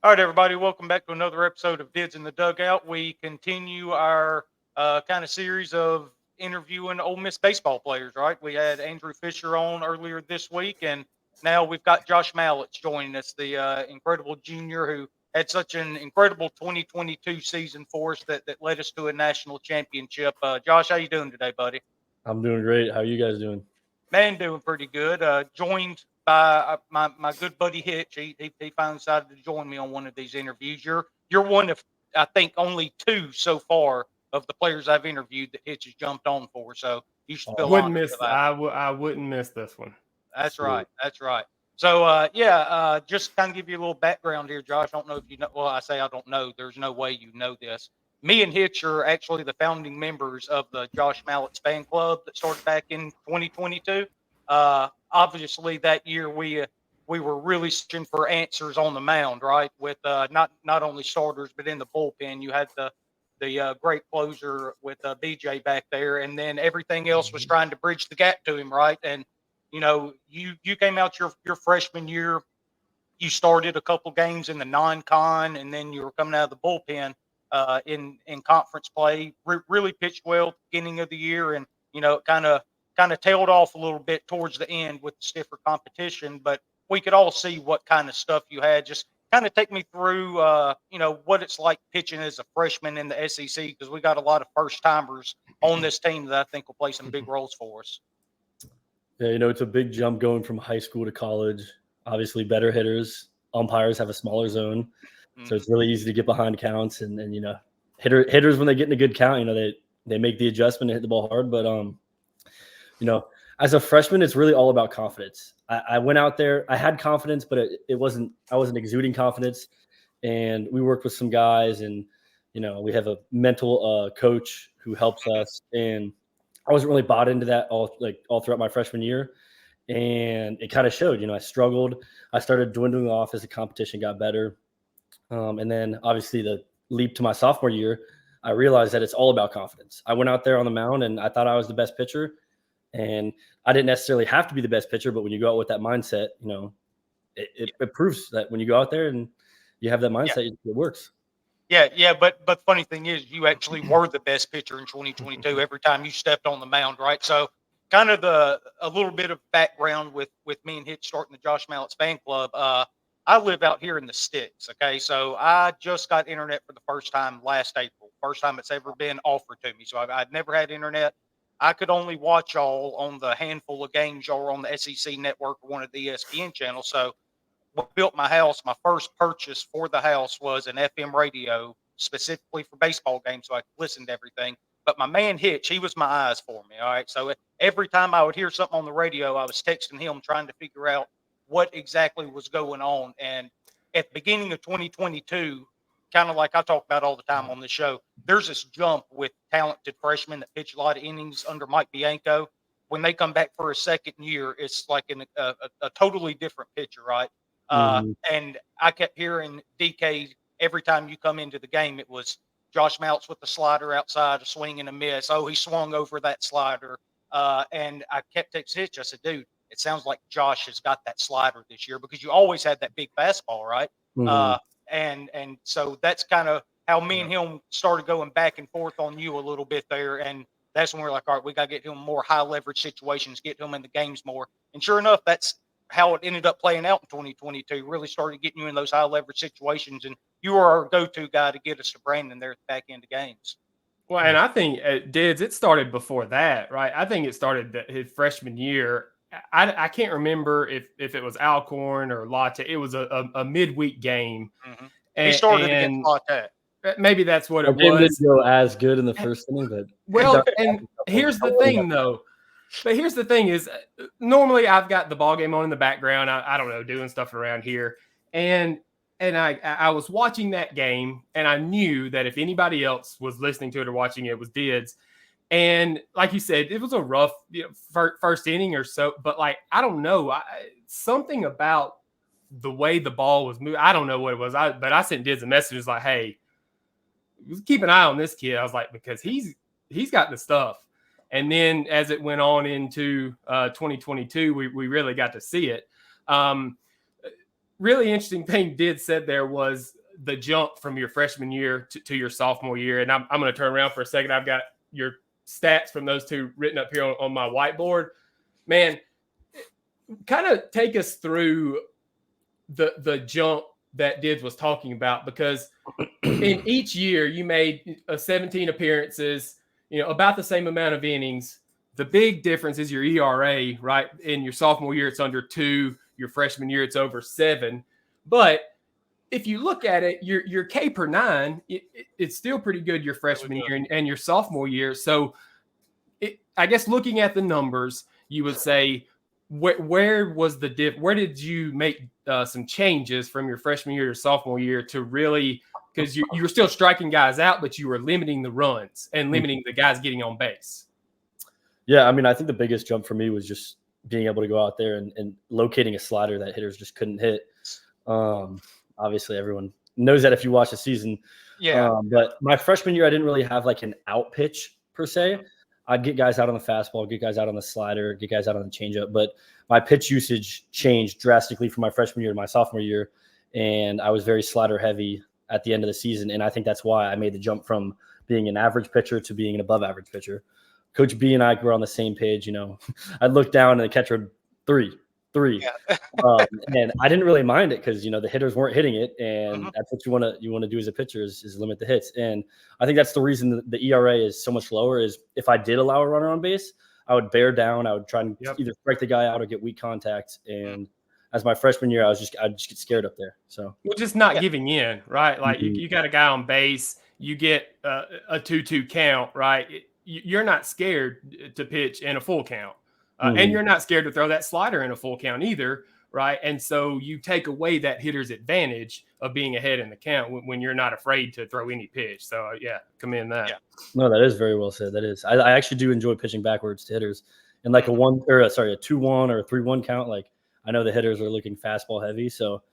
All right, everybody, welcome back to another episode of Dids in the Dugout. We continue our kind of series of interviewing Ole Miss baseball players, right? We had Andrew Fisher on earlier this week, and now we've got Josh Mallitz joining us, the incredible junior who had such an incredible 2022 season for us that led us to a national championship. Josh, how you doing today, buddy? I'm doing great. How are you guys doing? Man, doing pretty good. Joined by my good buddy Hitch. He finally decided to join me on one of these interviews. You're one of, I think, only two so far of the players I've interviewed that Hitch has jumped on for. So you should feel Wouldn't honored miss. for that. I wouldn't miss this one. That's Sweet. right. That's right. So just kind of give you a little background here, Josh. I don't know if you know. Well, I say I don't know. There's no way you know this. Me and Hitch are actually the founding members of the Josh Mallitz fan club that started back in 2022. Obviously, that year we were really searching for answers on the mound, right? With not only starters but in the bullpen. You had the great closer with BJ back there, and then everything else was trying to bridge the gap to him, right? And you came out your freshman year. You started a couple games in the non-con, and then you were coming out of the bullpen in conference play. Really pitched well at the beginning of the year, and kind of tailed off a little bit towards the end with the stiffer competition. But we could all see what kind of stuff you had. Just kind of take me through, what it's like pitching as a freshman in the SEC, because we got a lot of first timers on this team that I think will play some big roles for us. Yeah, it's a big jump going from high school to college. Obviously, better hitters. Umpires have a smaller zone, so it's really easy to get behind counts. And hitters when they get in a good count, they make the adjustment and hit the ball hard. But as a freshman, it's really all about confidence. I went out there, I had confidence, but I wasn't exuding confidence. And we worked with some guys, and we have a mental coach who helps us. And I wasn't really bought into that all throughout my freshman year. And it kind of showed. I struggled. I started dwindling off as the competition got better. And then obviously the leap to my sophomore year, I realized that it's all about confidence. I went out there on the mound and I thought I was the best pitcher. And I didn't necessarily have to be the best pitcher, but when you go out with that mindset, it proves that when you go out there and you have that mindset, it works. Yeah. But funny thing is, you actually were the best pitcher in 2022 every time you stepped on the mound, right? So kind of a little bit of background with me and Hitch starting the Josh Mallitz fan club. I live out here in the sticks. Okay. So I just got internet for the first time last April. First time it's ever been offered to me. So I'd never had internet. I could only watch y'all on the handful of games y'all were on the SEC network or one of the ESPN channels. So when I built my house, my first purchase for the house was an FM radio specifically for baseball games, so I could listen to everything. But my man Hitch, he was my eyes for me. All right. So every time I would hear something on the radio, I was texting him trying to figure out what exactly was going on. And at the beginning of 2022, kind of like I talk about all the time on this show, there's this jump with talented freshmen that pitch a lot of innings under Mike Bianco. When they come back for a second year, it's like a totally different pitcher, right? And I kept hearing DK every time you come into the game, it was Josh Mallitz with the slider outside, a swing and a miss. Oh, he swung over that slider. And I kept texting Hitch. I said, dude, it sounds like Josh has got that slider this year, because you always had that big fastball, right? And so that's kind of how me and him started going back and forth on you a little bit there. And that's when we're like, all right, we got to get him more high leverage situations, get him in the games more. And sure enough, that's how it ended up playing out in 2022. Really started getting you in those high leverage situations. And you were our go-to guy to get us to Brandon there at the back end of games. Well, and I think it started before that, right? I think it started his freshman year. I can't remember if it was Alcorn or Latte. It was a midweek game. He started against Latte. Maybe that's what it game was. Didn't go as good in the first inning, but and here's the thing, though. But here's the thing: is normally I've got the ball game on in the background. I don't know, doing stuff around here, and I was watching that game, and I knew that if anybody else was listening to it or watching it, was Dids. And like you said, it was a rough first inning or so. But I don't know, something about the way the ball was moving. I don't know what it was. But I sent Dids a message. It was like, hey, keep an eye on this kid. I was like, because he's got the stuff. And then as it went on into 2022, we really got to see it. really interesting thing said there was the jump from your freshman year to your sophomore year. And I'm going to turn around for a second. I've got your stats from those two written up here on my whiteboard. Man, kind of take us through the jump that Dids was talking about, because in each year you made 17 appearances, about the same amount of innings. The big difference is your ERA, right? In your sophomore year, it's under 2. Your freshman year, it's over 7. But if you look at it, your K per 9, it's still pretty good your freshman year and your sophomore year. So I guess looking at the numbers, you would say, where was the diff? Where did you make some changes from your freshman year to sophomore year to really, because you were still striking guys out, but you were limiting the runs and limiting the guys getting on base? Yeah, I mean, I think the biggest jump for me was just being able to go out there and locating a slider that hitters just couldn't hit. Obviously, everyone knows that if you watch the season. Yeah. But my freshman year, I didn't really have like an out pitch per se. I'd get guys out on the fastball, get guys out on the slider, get guys out on the changeup. But my pitch usage changed drastically from my freshman year to my sophomore year, and I was very slider heavy at the end of the season. And I think that's why I made the jump from being an average pitcher to being an above average pitcher. Coach B and I were on the same page. I'd look down and the catcher would 3. Yeah. And I didn't really mind it because the hitters weren't hitting it, and that's what you want to do as a pitcher is limit the hits. And I think that's the reason the ERA is so much lower. Is if I did allow a runner on base, I would bear down. I would try and either strike the guy out or get weak contact. And as my freshman year, I'd just get scared up there. So you're just not giving in, right? Like you got a guy on base, you get a 2-2 count, right? You're not scared to pitch in a full count. And you're not scared to throw that slider in a full count either, right? And so you take away that hitter's advantage of being ahead in the count when you're not afraid to throw any pitch. So, commend that. Yeah. No, that is very well said. That is. I actually do enjoy pitching backwards to hitters. And like a 2-1 or a 3-1 count, like I know the hitters are looking fastball heavy. So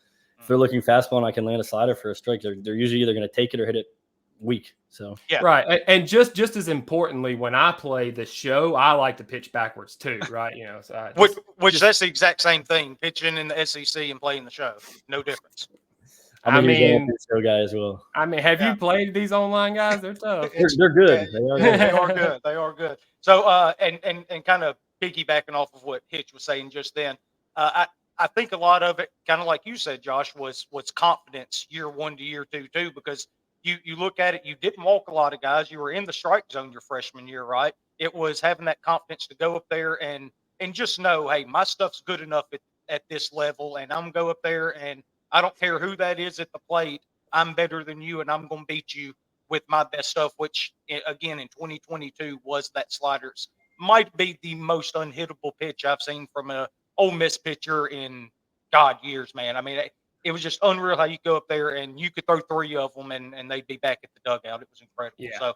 if they're looking fastball and I can land a slider for a strike, they're usually either going to take it or hit it weak. So right. And just as importantly, when I play the show, I like to pitch backwards too, right? So which that's the exact same thing, pitching in the SEC and playing the show. No difference. I mean, show guy as well. I mean, have you played these online guys? They're tough. They're good. They are good. They are good. So and kind of piggybacking off of what Hitch was saying just then, I think a lot of it, kind of like you said, Josh, was confidence year 1 to year 2 too, because you look at it, you didn't walk a lot of guys. You were in the strike zone your freshman year, right? It was having that confidence to go up there and just know, hey, my stuff's good enough at this level, and I'm going to go up there, and I don't care who that is at the plate. I'm better than you, and I'm going to beat you with my best stuff, which, again, in 2022 was that sliders. Might be the most unhittable pitch I've seen from an Ole Miss pitcher in, years, man. I mean, it was just unreal how you go up there and you could throw 3 of them and they'd be back at the dugout. It was incredible. Yeah, so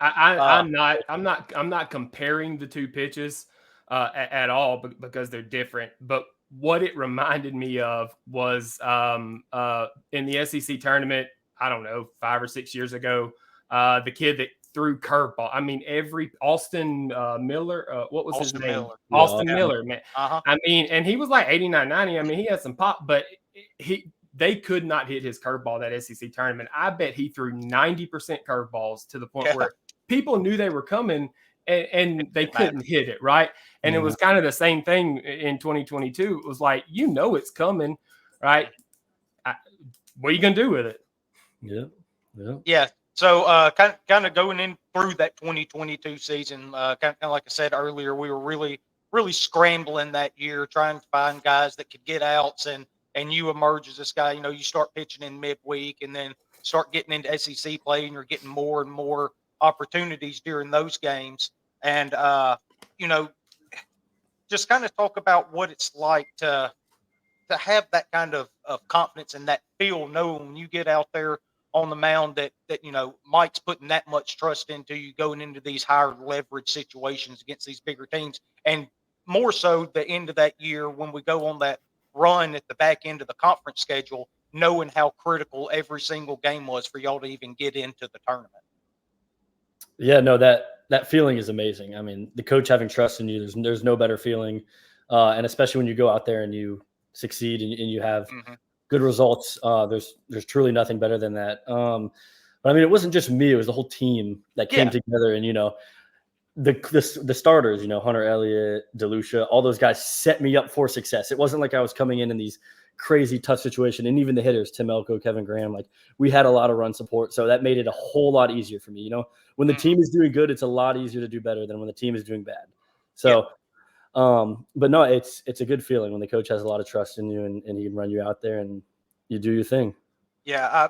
I'm not comparing the two pitches at all because they're different. But what it reminded me of was in the SEC tournament, I don't know, 5 or 6 years ago, the kid that threw curveball. I mean, Austin Miller, what was his name? Austin Miller, man. I mean, and he was like 89, 90. I mean, he had some pop, but they could not hit his curveball that SEC tournament. I bet he threw 90% curveballs to the point where people knew they were coming and they couldn't hit it, right? And it was kind of the same thing in 2022. It was like, it's coming, right? What are you going to do with it? Yeah. So kind of going in through that 2022 season, kind of like I said earlier, we were really, really scrambling that year, trying to find guys that could get outs and you emerge as this guy. You start pitching in midweek and then start getting into SEC play, and you're getting more and more opportunities during those games. And, just kind of talk about what it's like to have that kind of confidence and that feel, knowing when you get out there on the mound that Mike's putting that much trust into you going into these higher leverage situations against these bigger teams. And more so the end of that year when we go on that run at the back end of the conference schedule, knowing how critical every single game was for y'all to even get into the tournament. Yeah, no, that feeling is amazing. I mean, the coach having trust in you, there's no better feeling. And especially when you go out there and you succeed and you have good results. There's truly nothing better than that. But I mean, it wasn't just me; it was the whole team that came together, and the starters, Hunter Elliott, DeLucia, all those guys set me up for success. It wasn't like I was coming in these crazy tough situation, and even the hitters, Tim Elko, Kevin Graham, like we had a lot of run support, so that made it a whole lot easier for me. When the team is doing good, it's a lot easier to do better than when the team is doing bad. So, but no, it's a good feeling when the coach has a lot of trust in you and he can run you out there and you do your thing. Yeah,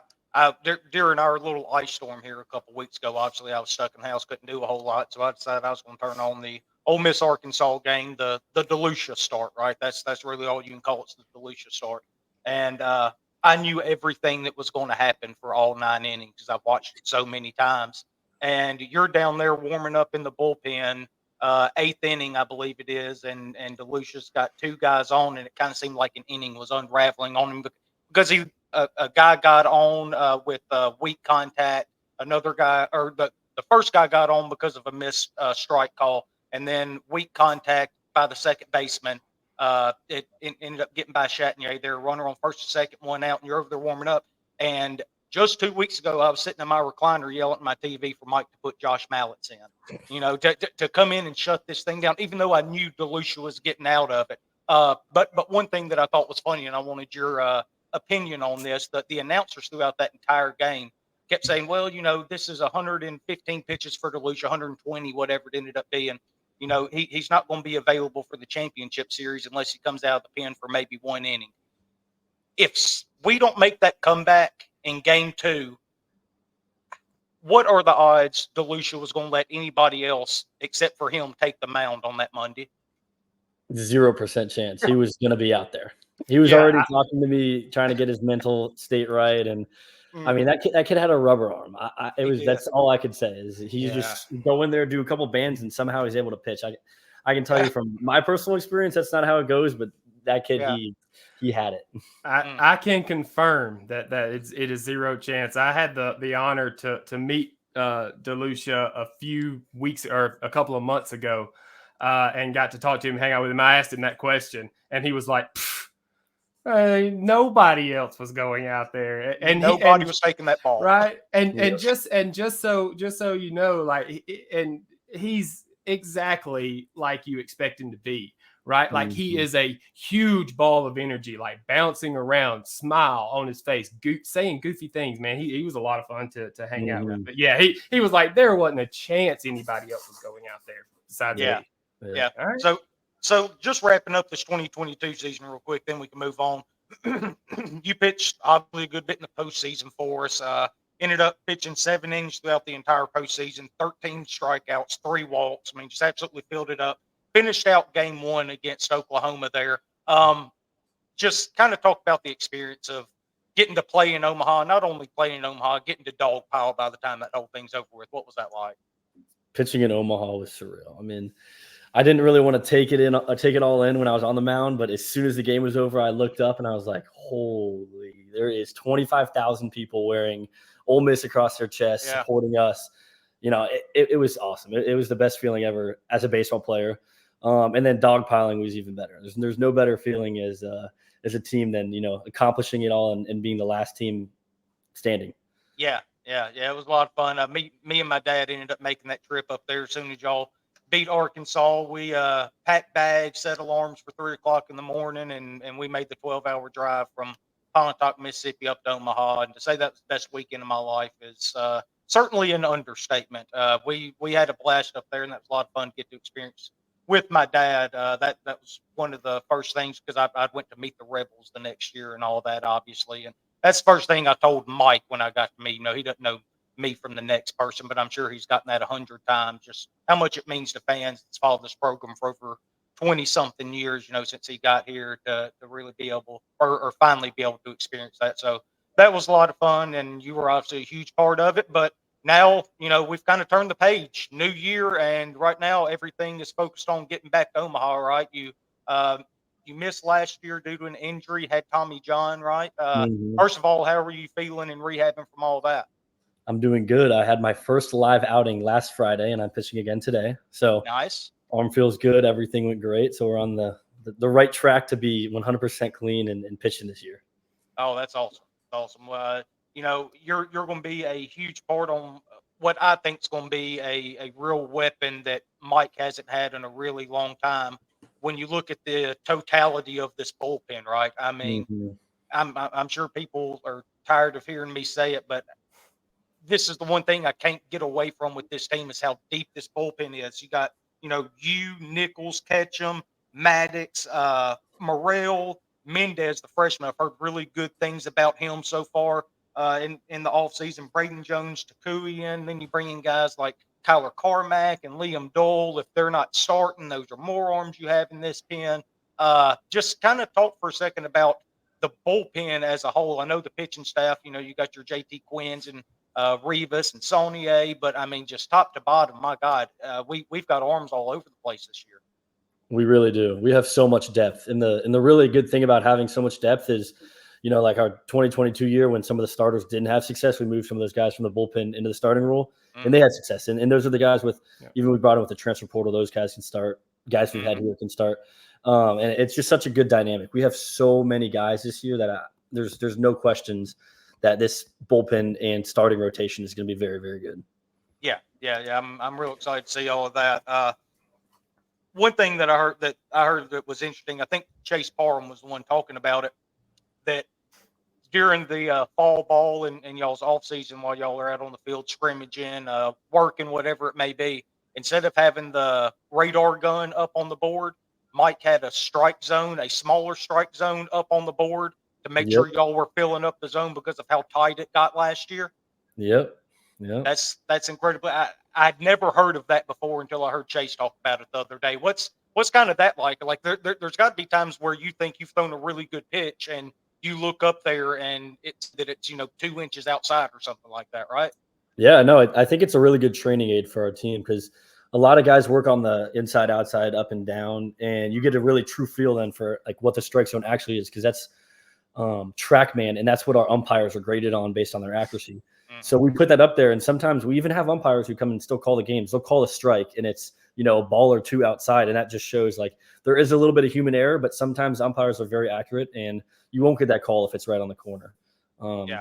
during our little ice storm here a couple weeks ago, obviously I was stuck in the house, couldn't do a whole lot, so I decided I was going to turn on the Ole Miss Arkansas game, the DeLucia start, right? That's really all you can call it, the DeLucia start. And I knew everything that was going to happen for all 9 innings because I've watched it so many times. And you're down there warming up in the bullpen, 8th inning, I Bleav it is, and DeLucia's got 2 guys on, and it kind of seemed like an inning was unraveling on him because a guy got on with weak contact. Another guy, or the first guy got on because of a missed strike call, and then weak contact by the second baseman. It ended up getting by Chatagnier. They're runner on first and second, 1 out, and you're over there warming up. And just 2 weeks ago, I was sitting in my recliner yelling at my TV for Mike to put Josh Mallitz in, to come in and shut this thing down, even though I knew DeLucia was getting out of it. But one thing that I thought was funny, and I wanted your opinion on this, that the announcers throughout that entire game kept saying, well, this is 115 pitches for DeLucia, 120, whatever it ended up being. He's not going to be available for the championship series unless he comes out of the pen for maybe 1 inning. If we don't make that comeback in game 2, what are the odds DeLucia was going to let anybody else except for him take the mound on that Monday? 0% chance. He was going to be out there. He was already talking to me, trying to get his mental state right. And I mean, that kid had a rubber arm. That's all I could say is he just go in there, do a couple bands, and somehow he's able to pitch. I can tell you from my personal experience, that's not how it goes, but that kid, he had it. I can confirm that it is 0 chance. I had the honor to meet DeLucia a few weeks or a couple of months ago, and got to talk to him, hang out with him. I asked him that question, and he was like, nobody else was going out there, and nobody was taking that ball, right? And just so you know, like, and he's exactly like you expect him to be, right? Like he is a huge ball of energy, like bouncing around, smile on his face, saying goofy things. Man, he was a lot of fun to hang out with. But yeah, he was like, there wasn't a chance anybody else was going out there besides me. Yeah. All right. So just wrapping up this 2022 season real quick, then we can move on. You pitched obviously a good bit in the postseason for us. Ended up pitching 7 innings throughout the entire postseason, 13 strikeouts, 3 walks. I mean, just absolutely filled it up. Finished out game 1 against Oklahoma there. Just kind of talk about the experience of getting to play in Omaha, not only playing in Omaha, getting to dog pile by the time that whole thing's over with. What was that like? Pitching in Omaha was surreal. I mean, I didn't really want to take it all in when I was on the mound, but as soon as the game was over, I looked up and I was like, holy, there is 25,000 people wearing Ole Miss across their chest, supporting us. It was awesome. It was the best feeling ever as a baseball player. And then dogpiling was even better. There's no better feeling as a team than, accomplishing it all and being the last team standing. Yeah. It was a lot of fun. Me and my dad ended up making that trip up there as soon as y'all beat Arkansas. We packed bags, set alarms for 3:00 in the morning, and we made the 12-hour drive from Pontotoc, Mississippi up to Omaha. And to say that was the best weekend of my life is certainly an understatement. We had a blast up there, and that was a lot of fun to get to experience with my dad. That was one of the first things, because I went to meet the Rebels the next year and all that, obviously. And that's the first thing I told Mike when I got to meet. He doesn't know me from the next person, but I'm sure he's gotten that 100 times, just how much it means to fans that's followed this program for over 20 something years, since he got here to really be able or finally be able to experience that. So that was a lot of fun, and you were obviously a huge part of it. But now, we've kind of turned the page, new year, and right now everything is focused on getting back to Omaha, right? You missed last year due to an injury, had Tommy John, right? First of all, how are you feeling and rehabbing from all that? I'm doing good. I had my first live outing last Friday, and I'm pitching again today. So nice. Arm feels good. Everything went great. So we're on the right track to be 100% clean and pitching this year. Oh, that's awesome. Awesome. You're going to be a huge part on what I think is going to be a real weapon that Mike hasn't had in a really long time. When you look at the totality of this bullpen, right? I mean, I'm sure people are tired of hearing me say it, but this is the one thing I can't get away from with this team is how deep this bullpen is. You got, Nichols, Ketchum, Maddox, Morrell, Mendez, the freshman. I've heard really good things about him so far in the offseason. Braden Jones, Takui in. Then you bring in guys like Kyler Carmack and Liam Dole. If they're not starting, those are more arms you have in this pen. Just kind of talk for a second about the bullpen as a whole. I know the pitching staff, you got your JT Quinns and Rivas and Saunier, but I mean, just top to bottom, my God, we've got arms all over the place this year. We really do. We have so much depth, and the really good thing about having so much depth is, like our 2022 year when some of the starters didn't have success, we moved some of those guys from the bullpen into the starting role, and they had success. And those are the guys even we brought in with the transfer portal. Those guys can start. Guys we've had here can start, and it's just such a good dynamic. We have so many guys this year that there's no questions that this bullpen and starting rotation is going to be very, very good. Yeah. I'm real excited to see all of that. One thing that I heard that was interesting, I think Chase Parham was the one talking about it, that during the fall ball and y'all's off season while y'all are out on the field scrimmaging, working, whatever it may be, instead of having the radar gun up on the board, Mike had a smaller strike zone up on the board to make sure y'all were filling up the zone because of how tight it got last year. Yep. That's incredible. I'd never heard of that before until I heard Chase talk about it the other day. What's kind of that like? Like there's got to be times where you think you've thrown a really good pitch and you look up there and it's 2 inches outside or something like that, right? Yeah, no, I think it's a really good training aid for our team because a lot of guys work on the inside, outside, up and down, and you get a really true feel then for like what the strike zone actually is because that's TrackMan, and that's what our umpires are graded on based on their accuracy. So we put that up there, and sometimes we even have umpires who come and still call the games. They'll call a strike, and it's a ball or two outside, and that just shows like there is a little bit of human error, but sometimes umpires are very accurate, and you won't get that call if it's right on the corner.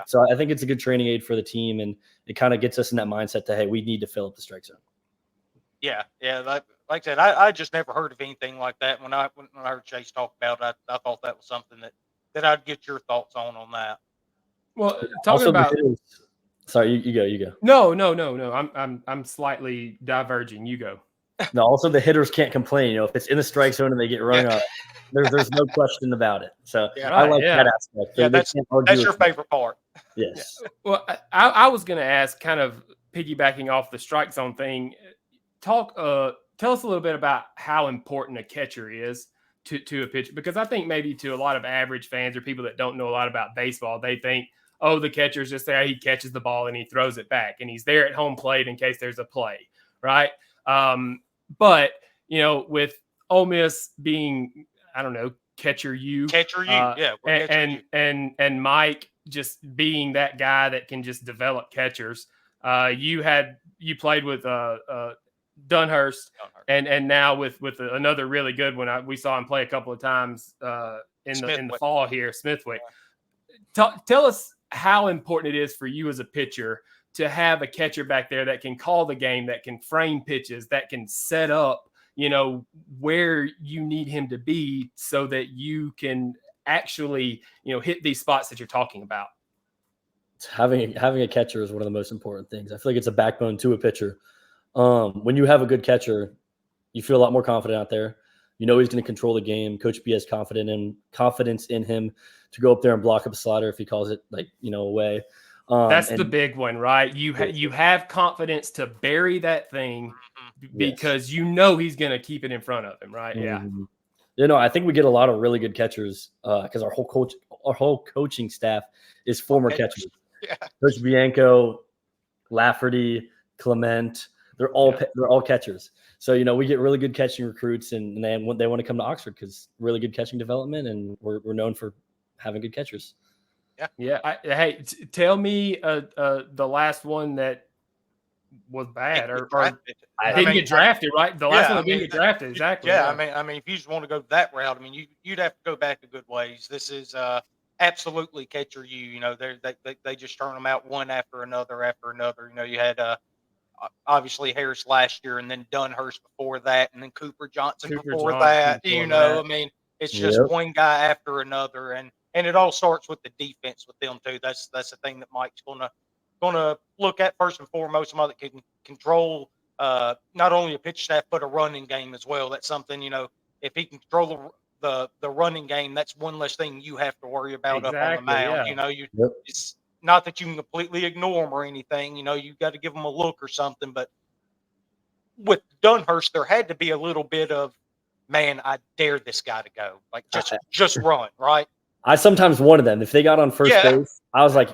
So I think it's a good training aid for the team, and it kind of gets us in that mindset that, hey, we need to fill up the strike zone. Yeah. Like I said, I just never heard of anything like that. When I heard Chase talk about it, I thought that was something that I'd get your thoughts on that. Well, talking about. Sorry, you go. No. I'm slightly diverging. You go. No, also the hitters can't complain. If it's in the strike zone and they get rung up, there's no question about it. So I like that aspect. Yeah, that's your favorite part. Yes. Yeah. Well, I was going to ask, kind of piggybacking off the strike zone thing. Tell us a little bit about how important a catcher is to a pitcher, because I think maybe to a lot of average fans or people that don't know a lot about baseball, they think, oh, the catcher's just there. He catches the ball and he throws it back, and he's there at home plate in case there's a play, right? But with Ole Miss being, I don't know, catcher you, and Mike just being that guy that can just develop catchers. You played with Dunhurst, and now with another really good one. We saw him play a couple of times in the fall here, Smithwick. Tell us how important it is for you as a pitcher to have a catcher back there that can call the game, that can frame pitches, that can set up, where you need him to be so that you can actually, hit these spots that you're talking about. Having a catcher is one of the most important things. I feel like it's a backbone to a pitcher. When you have a good catcher, you feel a lot more confident out there. He's going to control the game. Coach B has confidence in him to go up there and block up a slider if he calls it away. That's the big one, right? You have confidence to bury that thing because he's going to keep it in front of him, right? Mm-hmm. Yeah. I think we get a lot of really good catchers because our whole coaching staff is former catchers. Yeah. Coach Bianco, Lafferty, Clement, they're all catchers. So, we get really good catching recruits, and they want to come to Oxford because really good catching development, and we're known for having good catchers. Yeah. Hey, tell me the last one that was bad or didn't get drafted, right? The last one that didn't get drafted, exactly. Yeah, I mean, if you just want to go that route, you'd have to go back a good ways. This is absolutely catcher you. You know, they just turn them out one after another after another. You know, you had obviously Harris last year, and then Dunhurst before that, and then Cooper Johnson before that. You know, I mean, it's just one guy after another, and it all starts with the defense with them too. That's the thing that Mike's gonna look at first and foremost. Somebody that can control not only a pitch staff but a running game as well. That's something, you know, if he can control the running game, that's one less thing you have to worry about up on the mound. You know, it's not that you can completely ignore them or anything. You know, you got to give them a look or something. But with Dunhurst, there had to be a little bit of, man, I dare this guy to go. Like, just run, right? I sometimes wanted them. If they got on first base, I was like,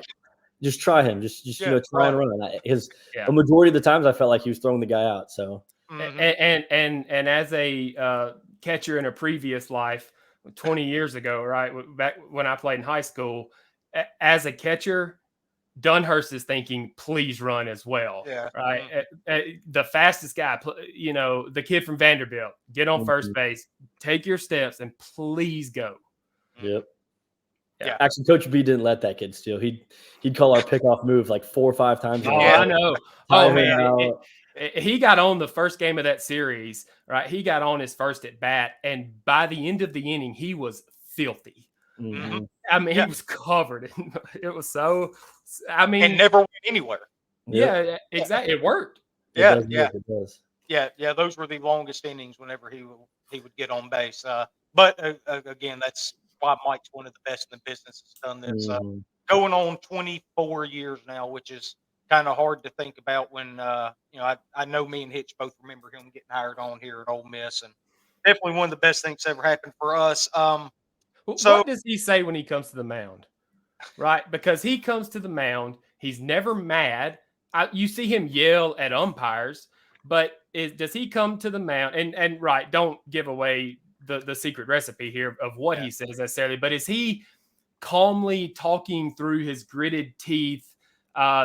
just try him. Just you know, try and run. Because the majority of the times I felt like he was throwing the guy out. So and as a catcher in a previous life 20 years ago, right, back when I played in high school, as a catcher, Dunhurst is thinking, please run as well. Right. The fastest guy, you know, the kid from Vanderbilt, get on first base, take your steps, and please go. Yep. Yeah. Actually, Coach B didn't let that kid steal. He'd call our pickoff move like 4 or 5 times. Oh, I know. Oh, man. He got on the first game of that series, right? He got on his first at bat, and by the end of the inning, he was filthy. Mm-hmm. I mean, he was covered. It was so, I mean. And never went anywhere. Yeah, exactly. It worked. It does. Yeah, those were the longest innings whenever he would get on base. But again, that's why Mike's one of the best in the business has done this. Going on 24 years now, which is kind of hard to think about when, you know, I know me and Hitch both remember him getting hired on here at Ole Miss, and definitely one of the best things that ever happened for us. So what does he say when he comes to the mound? Right? Because he comes to the mound, he's never mad. You see him yell at umpires, but does he come to the mound and right, don't give away the secret recipe here of what he says necessarily, but is he calmly talking through his gritted teeth,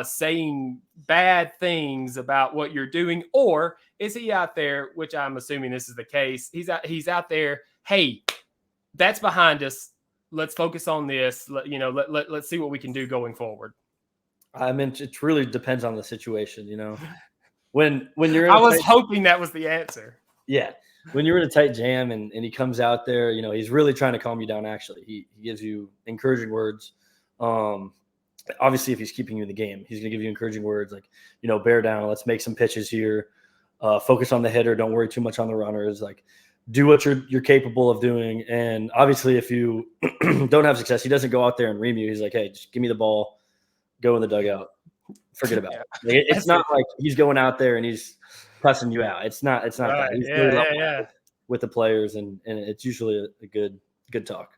saying bad things about what you're doing, or is he out there, which I'm assuming this is the case, he's out there, hey, that's behind us, let's focus on this, let's see what we can do going forward? I mean, it really depends on the situation, you know. When you're I was hoping that was the answer. Yeah. When you're in a tight jam and he comes out there, you know, he's really trying to calm you down. Actually, he gives you encouraging words. Obviously, if he's keeping you in the game, he's going to give you encouraging words like, you know, bear down. Let's make some pitches here. Focus on the hitter. Don't worry too much on the runners. Like, do what you're capable of doing. And obviously, if you don't have success, he doesn't go out there and ream you. He's like, hey, just give me the ball. Go in the dugout. Forget about it. Like, it's not like he's going out there and he's cussing you out. It's not that. He's with the players, and it's usually a good talk.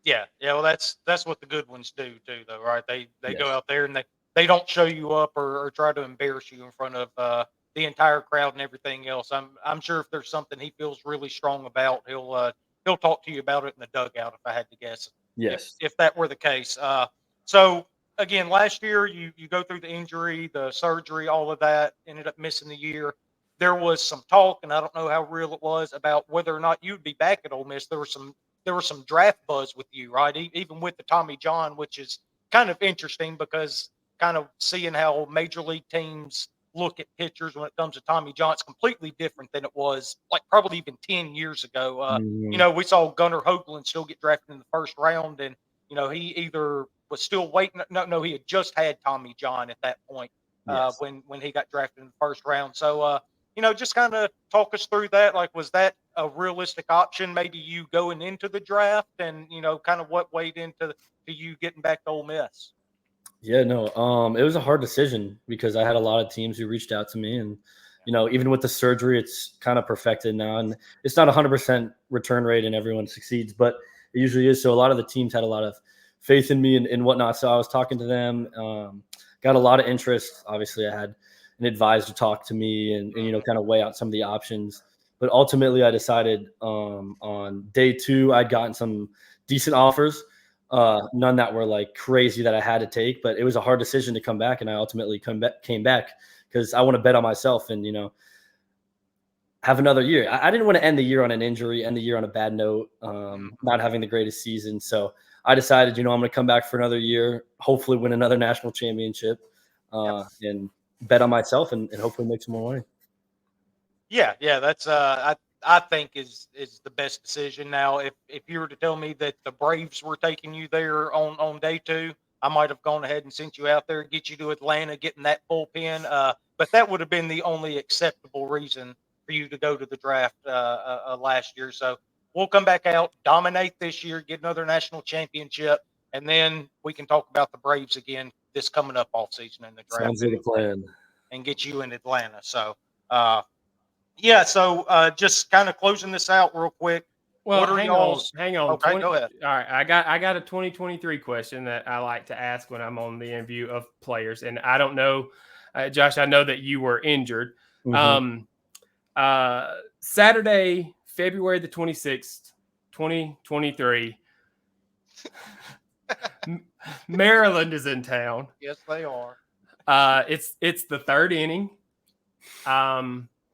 Yeah. Well, that's what the good ones do too, though, right? They go out there and they don't show you up or try to embarrass you in front of the entire crowd and everything else. I'm sure if there's something he feels really strong about, he'll talk to you about it in the dugout. If I had to guess, yes, if that were the case. So again, last year you go through the injury, the surgery, all of that, ended up missing the year. There was some talk, and I don't know how real it was, about whether or not you'd be back at Ole Miss. There was some draft buzz with you, right? Even with the Tommy John, which is kind of interesting because kind of seeing how major league teams look at pitchers when it comes to Tommy John, it's completely different than it was like probably even 10 years ago. You know, we saw Gunnar Hoagland still get drafted in the first round, and you know, he either was still waiting. No, he had just had Tommy John at that point when he got drafted in the first round. So, you know, just kind of talk us through that. Like, was that a realistic option, maybe you going into the draft, and, you know, kind of what weighed into you getting back to Ole Miss? Yeah, no, it was a hard decision because I had a lot of teams who reached out to me, and, you know, even with the surgery, it's kind of perfected now, and it's not 100% return rate and everyone succeeds, but it usually is. So a lot of the teams had a lot of faith in me and whatnot. So I was talking to them, got a lot of interest. Obviously, I had an advisor talk to me and you know, kind of weigh out some of the options. But ultimately, I decided on day 2, I'd gotten some decent offers, none that were like crazy that I had to take. But it was a hard decision to come back, and I ultimately came back because I want to bet on myself and, you know, have another year. I didn't want to end the year on an injury, end the year on a bad note, not having the greatest season. So I decided, I'm going to come back for another year, hopefully win another national championship, and bet on myself and hopefully make some more money. Yeah, that's I think is the best decision. Now, if you were to tell me that the Braves were taking you there on day 2, I might have gone ahead and sent you out there, get you to Atlanta, getting that bullpen. But that would have been the only acceptable reason for you to go to the draft last year. So we'll come back out, dominate this year, get another national championship, and then we can talk about the Braves again this coming up off season in the draft. Sounds like a plan. And get you in Atlanta. So, so just kind of closing this out real quick. Well, hang on. Okay, go ahead. All right, I got a 2023 question that I like to ask when I'm on the interview of players, and I don't know, Josh. I know that you were injured. Mm-hmm. Saturday, February the 26th, 2023. Maryland is in town. Yes, they are. It's the 3rd inning.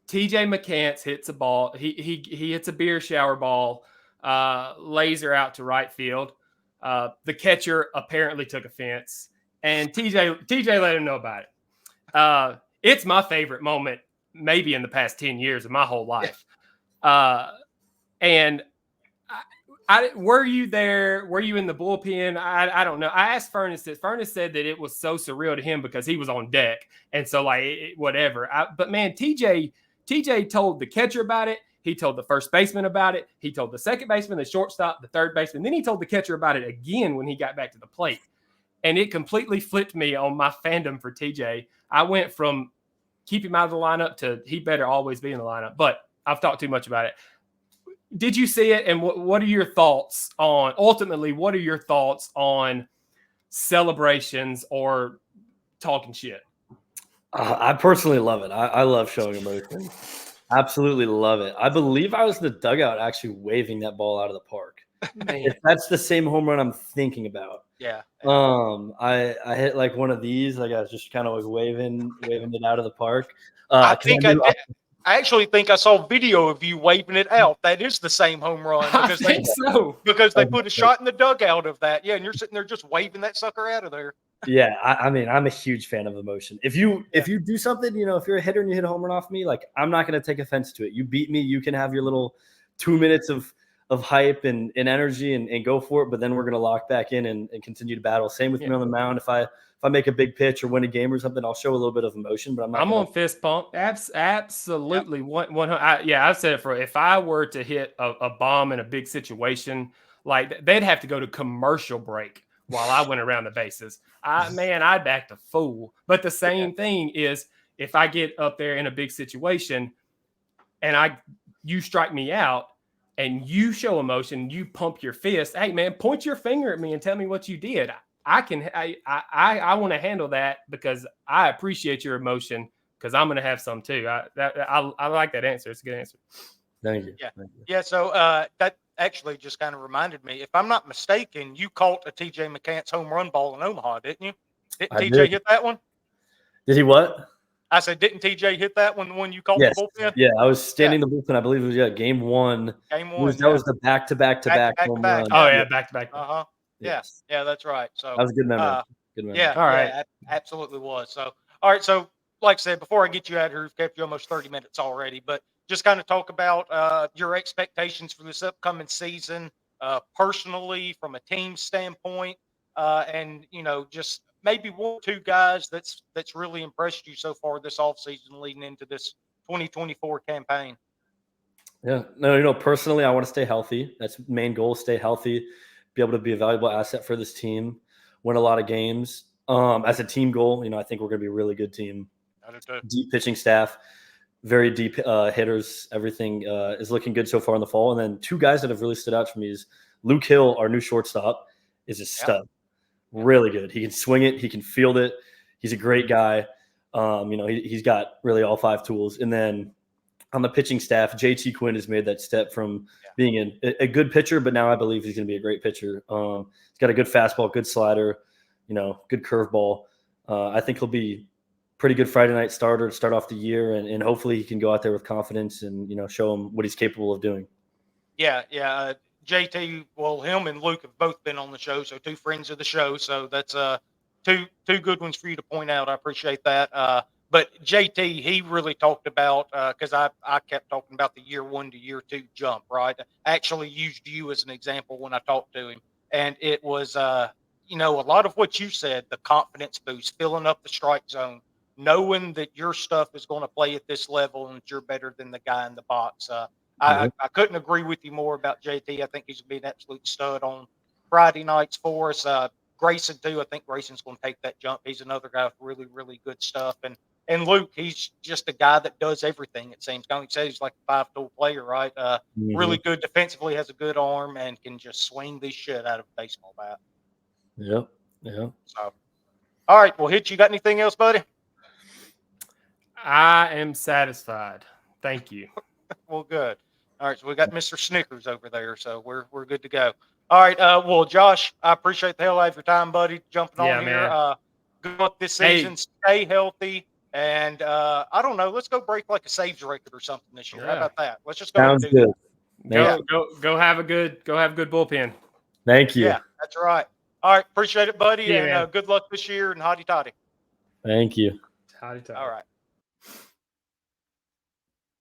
TJ McCants hits a ball. He hits a beer shower ball, laser out to right field. The catcher apparently took offense, and TJ let him know about it. It's my favorite moment, maybe in the past 10 years of my whole life. And were you there? Were you in the bullpen? I don't know. I asked Furnace this. Furnace said that it was so surreal to him because he was on deck, and so whatever. But man, TJ told the catcher about it. He told the first baseman about it. He told the second baseman, the shortstop, the third baseman. Then he told the catcher about it again when he got back to the plate. And it completely flipped me on my fandom for TJ. I went from keep him out of the lineup to he better always be in the lineup. But I've talked too much about it. Did you see it? And what are your thoughts on, ultimately, what are your thoughts on celebrations or talking shit? I personally love it. I love showing emotion. Absolutely love it. I Bleav I was in the dugout actually waving that ball out of the park. If that's the same home run I'm thinking about. Yeah. I hit like one of these, like I was just kind of like waving it out of the park. I actually think I saw video of you waving it out. That is the same home run because they put a shot in the dugout of that. Yeah, and you're sitting there just waving that sucker out of there. Yeah, I mean, I'm a huge fan of emotion. If you do something, if you're a hitter and you hit a home run off me, like I'm not going to take offense to it. You beat me, you can have your little 2 minutes of hype and energy and go for it. But then we're going to lock back in and continue to battle. Same with me on the mound. If I make a big pitch or win a game or something, I'll show a little bit of emotion. But I'm on fist pump. Absolutely. Yep. I've said it for. If I were to hit a bomb in a big situation, like they'd have to go to commercial break while I went around the bases. I'd act a fool. But the same thing is if I get up there in a big situation and you strike me out and you show emotion, you pump your fist. Hey man, point your finger at me and tell me what you did. I want to handle that because I appreciate your emotion because I'm going to have some too. I like that answer. It's a good answer. Thank you. Yeah. Yeah. So that actually just kind of reminded me. If I'm not mistaken, you caught a TJ McCants home run ball in Omaha, didn't you? Didn't TJ hit that one? Did he what? I said, didn't TJ hit that one? The one you called the bullpen? Yeah, I was standing the bullpen. I Bleav it was game one. Game one. That was the back-to-back home run. Oh yeah, back-to-back. Uh-huh. Yes. Yeah, that's right. So that was a good memory. Good memory. Yeah. All right. Yeah, absolutely was. So all right. So like I said, before I get you out of here, we've kept you almost 30 minutes already, but just kind of talk about your expectations for this upcoming season, personally, from a team standpoint, and just maybe 1 or 2 guys that's really impressed you so far this offseason leading into this 2024 campaign. Yeah, no, personally, I want to stay healthy. That's the main goal: stay healthy, be able to be a valuable asset for this team, win a lot of games. As a team goal, I think we're going to be a really good team. Deep pitching staff, very deep hitters. Everything is looking good so far in the fall. And then 2 guys that have really stood out for me is Luke Hill, our new shortstop, is a stud. Yep. Really good. He can swing it. He can field it. He's a great guy. He's got really all 5 tools. And then on the pitching staff, JT Quinn has made that step from being a good pitcher, but now I Bleav he's going to be a great pitcher. He's got a good fastball, good slider, good curveball. I think he'll be pretty good Friday night starter to start off the year, and hopefully he can go out there with confidence and show him what he's capable of doing. Yeah. JT, well, him and Luke have both been on the show, so 2 friends of the show. So that's two good ones for you to point out. I appreciate that. But JT, he really talked about, because I kept talking about the year 1 to year 2 jump, right? I actually used you as an example when I talked to him. And it was, a lot of what you said, the confidence boost, filling up the strike zone, knowing that your stuff is going to play at this level and that you're better than the guy in the box. I couldn't agree with you more about JT. I think he's going to be an absolute stud on Friday nights for us. Grayson, too. I think Grayson's going to take that jump. He's another guy with really, really good stuff. And Luke, he's just a guy that does everything, it seems. He said he's like a 5-tool player, right? Really good defensively, has a good arm, and can just swing the shit out of a baseball bat. Yep. So, all right. Well, Hitch, you got anything else, buddy? I am satisfied. Thank you. Well, good. All right. So we got Mr. Snickers over there, so we're good to go. All right. Well, Josh, I appreciate the hell out of your time, buddy, jumping on here. Good luck this season. Stay healthy. And I don't know. Let's go break like a saves record or something this year. How about that? Let's just go. Sounds good. Go have a good bullpen. Thank you. Yeah, that's right. All right. Appreciate it, buddy. Yeah, and good luck this year and hotty toddy. Thank you. Hotty toddy. All right.